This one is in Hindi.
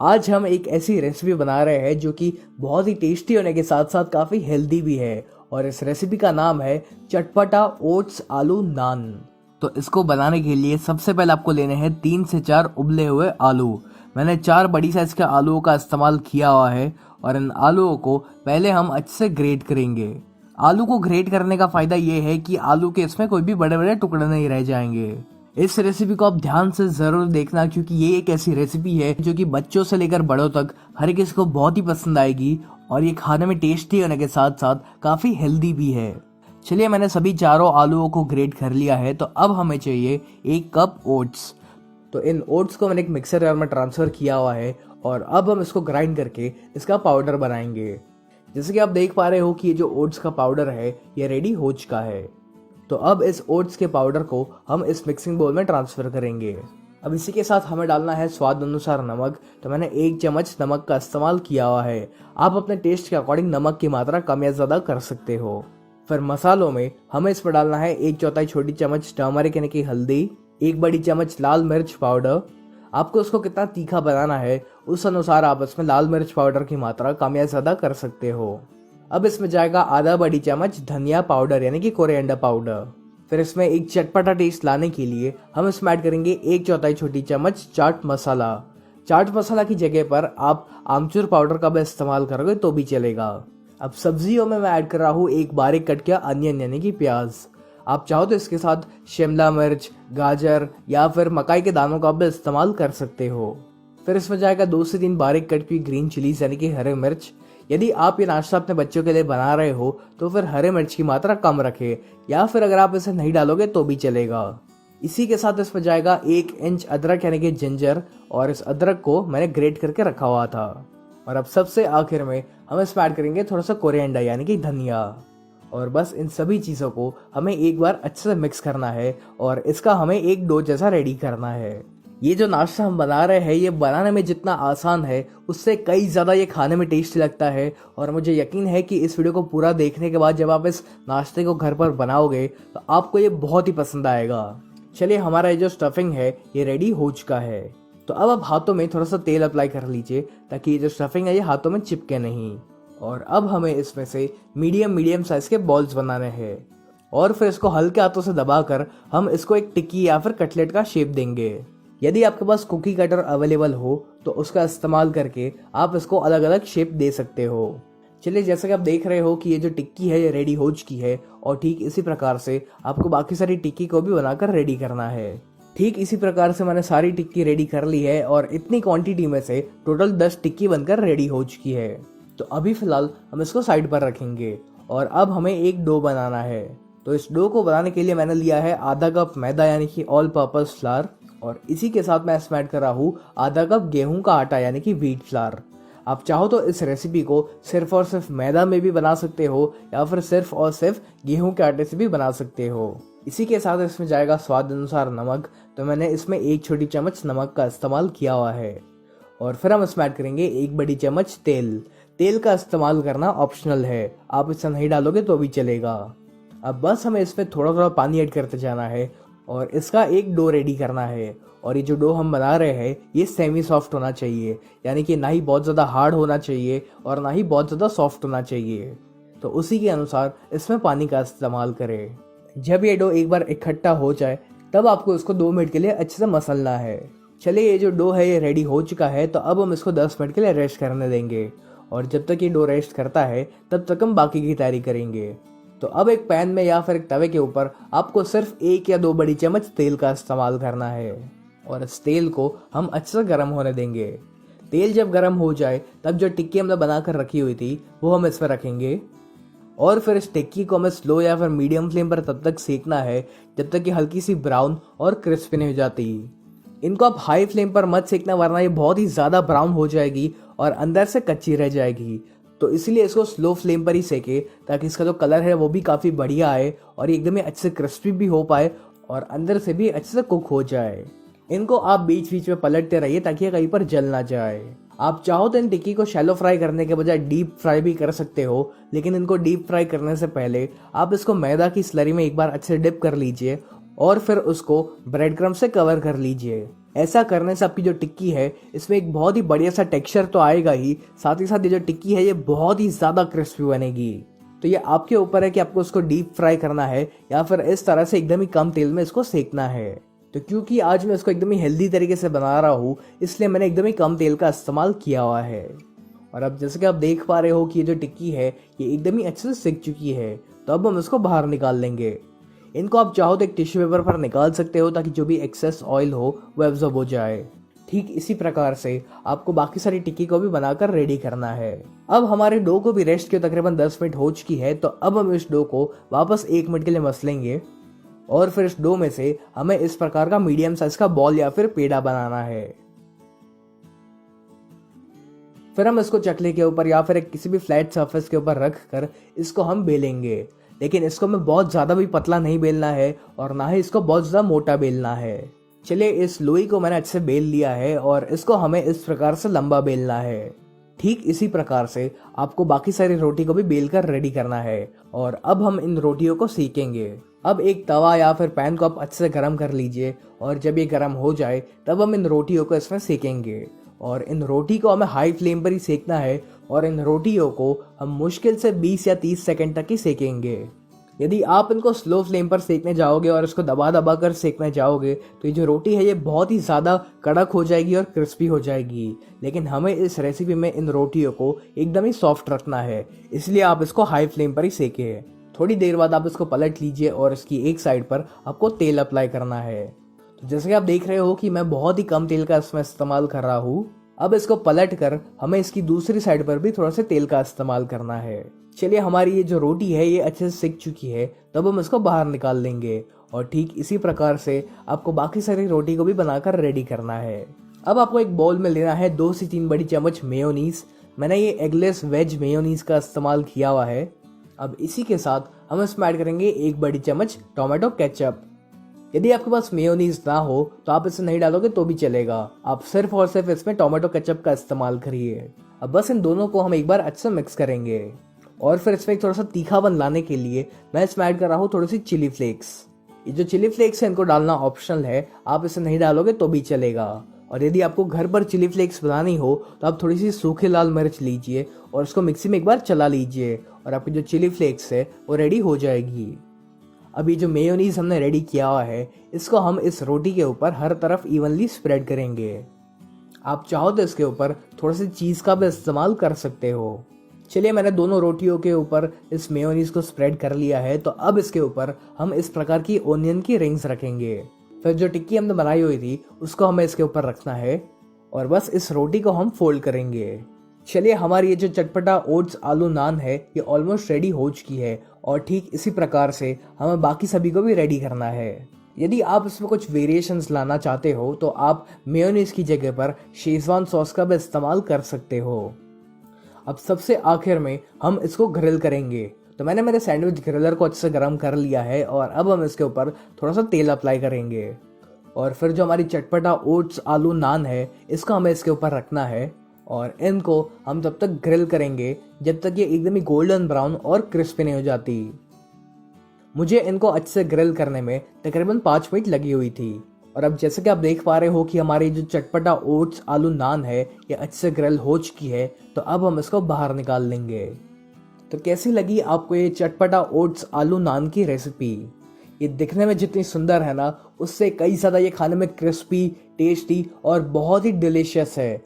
आज हम एक ऐसी रेसिपी बना रहे हैं जो कि बहुत ही टेस्टी होने के साथ साथ काफ़ी हेल्दी भी है। और इस रेसिपी का नाम है चटपटा ओट्स आलू नान। तो इसको बनाने के लिए सबसे पहले आपको लेने हैं 3 से 4 उबले हुए आलू। मैंने 4 बड़ी साइज के आलूओं का इस्तेमाल किया हुआ है और इन आलूओं को पहले हम अच्छे से ग्रेट करेंगे। आलू को ग्रेट करने का फायदा ये है कि आलू के इसमें कोई भी बड़े बड़े टुकड़े नहीं रह जाएंगे। इस रेसिपी को आप ध्यान से जरूर देखना क्योंकि ये एक ऐसी रेसिपी है जो कि बच्चों से लेकर बड़ों तक हर किसी को बहुत ही पसंद आएगी और ये खाने में टेस्टी होने के साथ साथ काफी हेल्दी भी है। चलिए, मैंने सभी चारों आलूओं को ग्रेट कर लिया है। तो अब हमें चाहिए 1 कप ओट्स। तो इन ओट्स को मैंने एक मिक्सर जार में ट्रांसफर किया हुआ है और अब हम इसको ग्राइंड करके इसका पाउडर बनाएंगे। जैसे कि आप देख पा रहे हो कि ये जो ओट्स का पाउडर है ये रेडी हो चुका है। तो अब इस ओट्स के पाउडर को हम इस मिक्सिंग बोल में ट्रांसफर करेंगे। अब इसी के साथ हमें डालना है स्वाद अनुसार नमक। तो मैंने 1 चम्मच नमक का इस्तेमाल किया हुआ है। आप अपने टेस्ट के अकॉर्डिंग नमक की मात्रा कम या ज्यादा कर सकते हो। फिर मसालों में हमें इसमें डालना है 1/4 छोटी चम्मच टर्मरिक यानी कि हल्दी, 1 बड़ी चम्मच लाल मिर्च पाउडर। आपको उसको कितना तीखा बनाना है उस अनुसार आप इसमें लाल मिर्च पाउडर की मात्रा कम या ज्यादा कर सकते हो। अब इसमें जाएगा आधा बड़ी चम्मच धनिया पाउडर यानी कि कोरिएंडर पाउडर। फिर इसमें एक चटपटा टेस्ट लाने के लिए हम इसमें ऐड करेंगे 1/4 छोटी चम्मच चाट मसाला। चाट मसाला की जगह पर आप आमचूर पाउडर का भी इस्तेमाल करोगे तो भी चलेगा। अब सब्जियों में मैं ऐड कर रहा हूँ एक बारीक कट किया अनियन यानी कि प्याज। आप चाहो तो इसके साथ शिमला मिर्च, गाजर या फिर मकाई के दानों का भी इस्तेमाल कर सकते हो। फिर इसमें जाएगा 2 से 3 बारीक कट की ग्रीन चिलीज यानी कि हरे मिर्च। यदि आप ये नाश्ता अपने बच्चों के लिए बना रहे हो तो फिर हरे मिर्च की मात्रा कम रखें या फिर अगर आप इसे नहीं डालोगे तो भी चलेगा। इसी के साथ इसमें जाएगा 1 इंच अदरक यानी कि जिंजर और इस अदरक को मैंने ग्रेट करके रखा हुआ था। और अब सबसे आखिर में हम इसमें ऐड करेंगे थोड़ा सा कोरिएंडर यानी कि धनिया। और बस इन सभी चीज़ों को हमें एक बार अच्छे से मिक्स करना है और इसका हमें एक डो जैसा रेडी करना है। ये जो नाश्ता हम बना रहे हैं ये बनाने में जितना आसान है उससे कई ज़्यादा ये खाने में टेस्टी लगता है। और मुझे यकीन है कि इस वीडियो को पूरा देखने के बाद जब आप इस नाश्ते को घर पर बनाओगे तो आपको ये बहुत ही पसंद आएगा। चलिए, हमारा ये जो स्टफिंग है ये रेडी हो चुका है। तो अब आप हाथों में थोड़ा सा तेल अप्लाई कर लीजिए ताकि ये जो स्टफिंग है ये हाथों में चिपके नहीं। और अब हमें इसमें से मीडियम साइज के बॉल्स बनाने हैं और फिर इसको हल्के हाथों से दबाकर हम इसको एक टिक्की या फिर कटलेट का शेप देंगे। यदि आपके पास कुकी कटर अवेलेबल हो तो उसका इस्तेमाल करके आप इसको अलग अलग शेप दे सकते हो। चलिए, जैसा कि आप देख रहे हो कि ये जो टिक्की है ये रेडी हो चुकी है और ठीक इसी प्रकार से आपको बाकी सारी टिक्की को भी बनाकर रेडी करना है। ठीक इसी प्रकार से मैंने सारी टिक्की रेडी कर ली है और इतनी क्वांटिटी में से टोटल 10 टिक्की बनकर रेडी हो चुकी है। तो अभी फिलहाल हम इसको साइड पर रखेंगे और अब हमें एक डो बनाना है। तो इस डो को बनाने के लिए मैंने लिया है आधा कप मैदा यानी कि ऑल पर्पस फ्लावर और इसी के साथ मैं इसमें ऐड कर रहा हूँ आधा कप गेहूं का आटा यानी कि व्हीट फ्लावर। आप चाहो तो इस रेसिपी को सिर्फ और सिर्फ मैदा में भी बना सकते हो या फिर सिर्फ और सिर्फ गेहूं के आटे से भी बना सकते हो। इसी के साथ इसमें जाएगा स्वाद अनुसार नमक। तो मैंने इसमें 1 छोटी चम्मच नमक का इस्तेमाल किया हुआ है। और फिर हम इसमें ऐड करेंगे 1 बड़ी चम्मच तेल। तेल का इस्तेमाल करना ऑप्शनल है, आप इसे नहीं डालोगे तो भी चलेगा। अब बस हमें इसमें थोड़ा थोड़ा पानी ऐड करते जाना है और इसका एक डो रेडी करना है। और ये जो डो हम बना रहे हैं ये सेमी सॉफ्ट होना चाहिए, यानी कि ना ही बहुत ज़्यादा हार्ड होना चाहिए और ना ही बहुत ज़्यादा सॉफ्ट होना चाहिए। तो उसी के अनुसार इसमें पानी का इस्तेमाल करें। जब ये डो एक बार इकट्ठा हो जाए तब आपको इसको 2 मिनट के लिए अच्छे से मसलना है। चलिए, ये जो डो है ये रेडी हो चुका है। तो अब हम इसको 10 मिनट के लिए रेस्ट करने देंगे और जब तक ये डो रेस्ट करता है तब तक हम बाकी की तैयारी करेंगे। तो अब एक पैन में या फिर एक तवे के ऊपर आपको सिर्फ 1 या 2 बड़ी चम्मच तेल का इस्तेमाल करना है और इस तेल को हम अच्छे से गर्म होने देंगे। तेल जब गर्म हो जाए तब जो टिक्की हमने बनाकर रखी हुई थी वो हम इसमें रखेंगे और फिर इस टिक्की को हमें स्लो या फिर मीडियम फ्लेम पर तब तक सेकना है जब तक कि हल्की सी ब्राउन और क्रिस्पी नहीं हो जाती। इनको आप हाई फ्लेम पर मत सेकना वरना ये बहुत ही ज़्यादा ब्राउन हो जाएगी और अंदर से कच्ची रह जाएगी। तो इसलिए इसको स्लो फ्लेम पर ही सेके ताकि इसका जो कलर है वो भी काफ़ी बढ़िया आए और एकदम ही अच्छे से क्रिस्पी भी हो पाए और अंदर से भी अच्छे से कुक हो जाए। इनको आप बीच बीच में पलटते रहिए ताकि ये कहीं पर जल ना जाए। आप चाहो तो इन टिक्की को शैलो फ्राई करने के बजाय डीप फ्राई भी कर सकते हो, लेकिन इनको डीप फ्राई करने से पहले आप इसको मैदा की स्लरी में एक बार अच्छे से डिप कर लीजिए और फिर उसको ब्रेड क्रम्ब से कवर कर लीजिए। ऐसा करने से आपकी जो टिक्की है इसमें एक बहुत ही बढ़िया सा टेक्सचर तो आएगा ही, साथ ये जो टिक्की है ये बहुत ही ज़्यादा क्रिस्पी बनेगी। तो ये आपके ऊपर है कि आपको इसको डीप फ्राई करना है या फिर इस तरह से एकदम ही कम तेल में इसको सेकना है। तो क्योंकि आज मैं इसको एकदम ही हेल्दी तरीके से बना रहा हूँ, इसलिए मैंने एकदम ही कम तेल का इस्तेमाल किया हुआ है। और अब जैसे कि आप देख पा रहे हो कि ये जो टिक्की है ये एकदम ही अच्छे से सिक चुकी है। तो अब हम इसको बाहर निकाल लेंगे। इनको आप चाहो तो एक टिश्यू पेपर पर निकाल सकते हो ताकि जो भी एक्सेस ऑयल हो वो एब्जॉर्ब हो जाए। ठीक इसी प्रकार से आपको बाकी सारी टिक्की को भी बनाकर रेडी करना है। अब हमारे डो को भी रेस्ट के तकरीबन 10 मिनट हो चुकी है। तो अब हम इस डो को वापस 1 मिनट के लिए मसलेंगे और फिर इस डो में से हमें इस प्रकार का मीडियम साइज का बॉल या फिर पेड़ा बनाना है। फिर हम इसको चकले के ऊपर या फिर एक किसी भी फ्लैट सरफेस के ऊपर रख कर इसको हम बेलेंगे। लेकिन इसको हमें बहुत ज़्यादा भी पतला नहीं बेलना है और ना ही इसको बहुत ज़्यादा मोटा बेलना है। चलिए इस लोई को मैंने अच्छे से बेल लिया है और इसको हमें इस प्रकार से लंबा बेलना है। ठीक इसी प्रकार से आपको बाकी सारी रोटी को भी बेल कर रेडी करना है। और अब हम इन रोटियों को सेकेंगे। अब एक तवा या फिर पैन को आप अच्छे से गर्म कर लीजिए और जब ये गर्म हो जाए तब हम इन रोटियों को इसमें सेकेंगे। और इन रोटी को हमें हाई फ्लेम पर ही सेकना है और इन रोटियों को हम मुश्किल से 20 या 30 सेकंड तक ही सेकेंगे। यदि आप इनको स्लो फ्लेम पर सेकने जाओगे और इसको दबा दबा कर सेकने जाओगे तो ये जो रोटी है ये बहुत ही ज़्यादा कड़क हो जाएगी और क्रिस्पी हो जाएगी। लेकिन हमें इस रेसिपी में इन रोटियों को एकदम ही सॉफ्ट रखना है, इसलिए आप इसको हाई फ्लेम पर ही सेकें। थोड़ी देर बाद आप इसको पलट लीजिए और इसकी एक साइड पर आपको तेल अप्लाई करना है। तो जैसे कि आप देख रहे हो कि मैं बहुत ही कम तेल का इसमें इस्तेमाल कर रहा हूँ। अब इसको पलट कर हमें इसकी दूसरी साइड पर भी थोड़ा सा तेल का इस्तेमाल करना है। चलिए हमारी ये जो रोटी है ये अच्छे से सिक चुकी है, तब हम इसको बाहर निकाल लेंगे। और ठीक इसी प्रकार से आपको बाकी सारी रोटी को भी बनाकर रेडी करना है। अब आपको एक बाउल में लेना है 2 से 3 बड़ी चम्मच मेयोनीज। मैंने ये एगलेस वेज मेयोनीज का इस्तेमाल किया हुआ है। अब इसी के साथ हम इसमें ऐड करेंगे 1 बड़ी चम्मच टोमेटो केचप। यदि आपके पास मेयोनीज ना हो तो आप इसे नहीं डालोगे तो भी चलेगा, आप सिर्फ और सिर्फ इसमें टोमेटो केचप का इस्तेमाल करिए। अब बस इन दोनों को हम एक बार अच्छे से मिक्स करेंगे और फिर इसमें थोड़ा सा तीखापन लाने के लिए मैं इसमें ऐड कर रहा हूँ थोड़ी सी चिली फ्लेक्स। ये जो चिली फ्लेक्स है इनको डालना ऑप्शनल है, आप इसे नहीं डालोगे तो भी चलेगा। और यदि आपको घर पर चिली फ्लेक्स बनानी हो तो आप थोड़ी सी सूखी लाल मिर्च लीजिए और उसको मिक्सी में एक बार चला लीजिए और आपकी जो चिली फ्लेक्स है वो रेडी हो जाएगी। अभी जो मेयोनीज हमने रेडी किया हुआ है इसको हम इस रोटी के ऊपर हर तरफ इवनली स्प्रेड करेंगे। आप चाहो तो इसके ऊपर थोड़ा सा चीज़ का भी इस्तेमाल कर सकते हो। चलिए मैंने दोनों रोटियों के ऊपर इस मेयोनीज को स्प्रेड कर लिया है। तो अब इसके ऊपर हम इस प्रकार की ओनियन की रिंग्स रखेंगे। फिर जो टिक्की हमने बनाई हुई थी उसको हमें इसके ऊपर रखना है और बस इस रोटी को हम फोल्ड करेंगे। चलिए हमारी ये जो चटपटा ओट्स आलू नान है ये ऑलमोस्ट रेडी हो चुकी है और ठीक इसी प्रकार से हमें बाकी सभी को भी रेडी करना है। यदि आप इसमें कुछ वेरिएशंस लाना चाहते हो तो आप मेयोनीज की जगह पर शेजवान सॉस का भी इस्तेमाल कर सकते हो। अब सबसे आखिर में हम इसको ग्रिल करेंगे। तो मैंने मेरे सैंडविच ग्रिलर को अच्छे से गर्म कर लिया है और अब हम इसके ऊपर थोड़ा सा तेल अप्लाई करेंगे और फिर जो हमारी चटपटा ओट्स आलू नान है इसको हमें इसके ऊपर रखना है और इनको हम तब तक ग्रिल करेंगे जब तक ये एकदम ही गोल्डन ब्राउन और क्रिस्पी नहीं हो जाती। मुझे इनको अच्छे से ग्रिल करने में तकरीबन 5 मिनट लगी हुई थी। और अब जैसे कि आप देख पा रहे हो कि हमारी जो चटपटा ओट्स आलू नान है ये अच्छे से ग्रिल हो चुकी है। तो अब हम इसको बाहर निकाल लेंगे। तो कैसी लगी आपको ये चटपटा ओट्स आलू नान की रेसिपी? ये दिखने में जितनी सुंदर है ना उससे कई ज़्यादा ये खाने में क्रिस्पी, टेस्टी और बहुत ही डिलीशियस है।